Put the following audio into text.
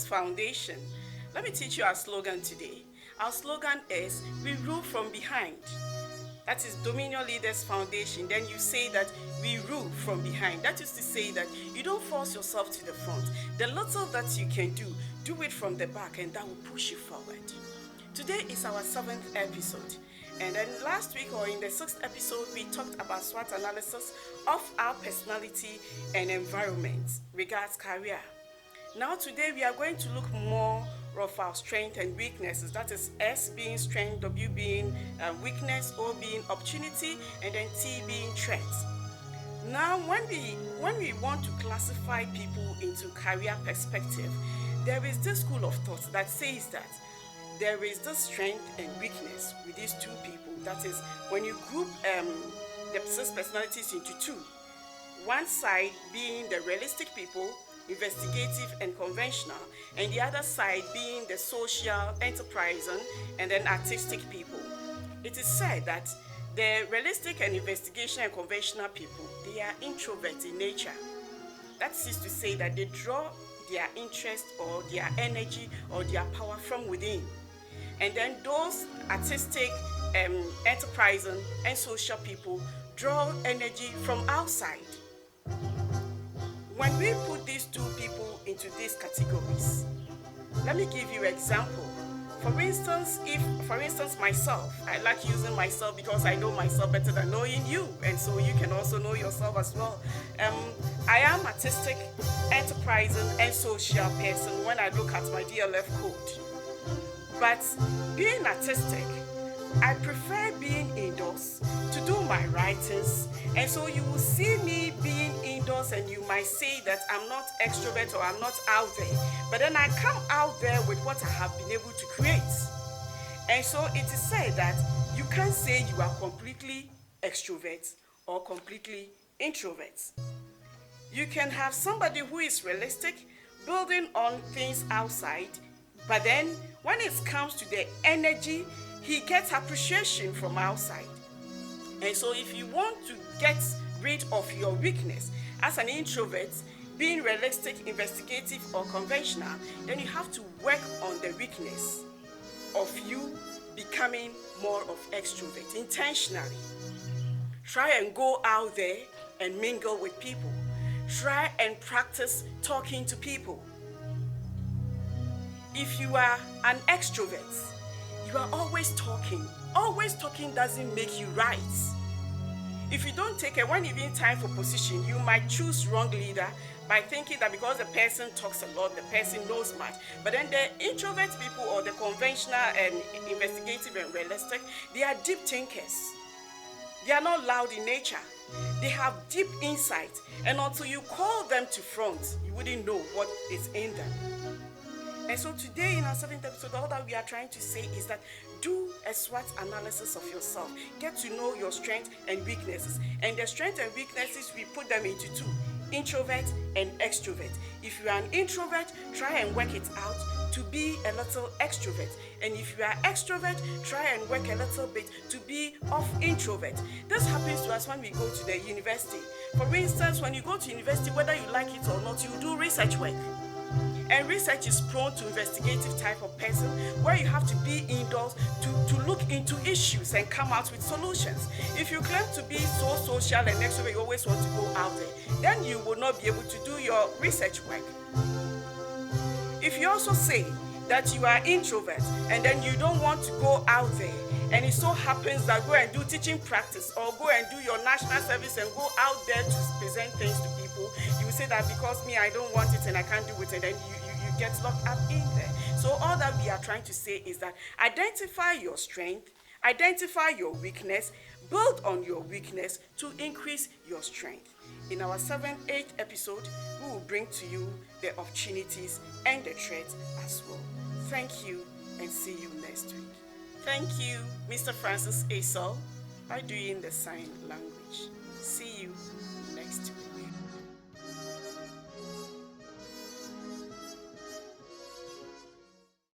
foundation. Let me teach you our slogan today. Our slogan is, we rule from behind. That is Dominion Leaders Foundation. Then you say that we rule from behind. That is to say that you don't force yourself to the front. The little that you can do it from the back, and that will push you forward. Today is our 7th episode. And then last week, or in the 6th episode, we talked about SWOT analysis of our personality and environment regards career. Now today we are going to look more of our strengths and weaknesses. That is S being strength, W being weakness, O being opportunity, and then T being threat. Now when we want to classify people into career perspective, there is this school of thought that says that there is this strength and weakness with these two people. That is, when you group the six personalities into two, one side being the realistic people, investigative and conventional, and the other side being the social, enterprising, and then artistic people. It is said that the realistic and investigation and conventional people, they are introverts in nature. That is to say that they draw their interest or their energy or their power from within. And then those artistic, enterprising, and social people draw energy from outside. When we put these two people into these categories, let me give you an example. For instance, myself, I like using myself because I know myself better than knowing you, and so you can also know yourself as well. I am artistic, enterprising, and social person when I look at my DLF code. But being artistic, I prefer being indoors to do my writings, and so you will see me being indoors and you might say that I'm not extrovert or I'm not out there, but then I come out there with what I have been able to create. And so it is said that you can't say you are completely extrovert or completely introvert. You can have somebody who is realistic, building on things outside, but then when it comes to the energy, he gets appreciation from outside. And so if you want to get rid of your weakness as an introvert, being realistic, investigative, or conventional, then you have to work on the weakness of you becoming more of extrovert intentionally. Try and go out there and mingle with people. Try and practice talking to people. If you are an extrovert, you are always talking. Always talking doesn't make you right. If you don't take it, when it's in time for position, you might choose wrong leader by thinking that because the person talks a lot, the person knows much. But then the introvert people or the conventional and investigative and realistic, they are deep thinkers. They are not loud in nature. They have deep insight. And until you call them to front, you wouldn't know what is in them. And so today in our 7th episode, all that we are trying to say is that do a SWOT analysis of yourself. Get to know your strengths and weaknesses. And the strengths and weaknesses, we put them into two, introvert and extrovert. If you are an introvert, try and work it out to be a little extrovert. And if you are extrovert, try and work a little bit to be off introvert. This happens to us when we go to the university. For instance, when you go to university, whether you like it or not, you do research work. And research is prone to investigative type of person where you have to be indoors to look into issues and come out with solutions. If you claim to be so social and extrovert, you always want to go out there, then you will not be able to do your research work. If you also say that you are introvert and then you don't want to go out there, and it so happens that go and do teaching practice or go and do your national service and go out there to present things to people, you will say that because me, I don't want it and I can't do it, and then you get locked up in there. So all that we are trying to say is that identify your strength, identify your weakness, build on your weakness to increase your strength. In our 7th, 8th episode, we will bring to you the opportunities and the threats as well. Thank you and see you next week. Thank you, Mr. Francis Essel, by doing the sign language. See you next week.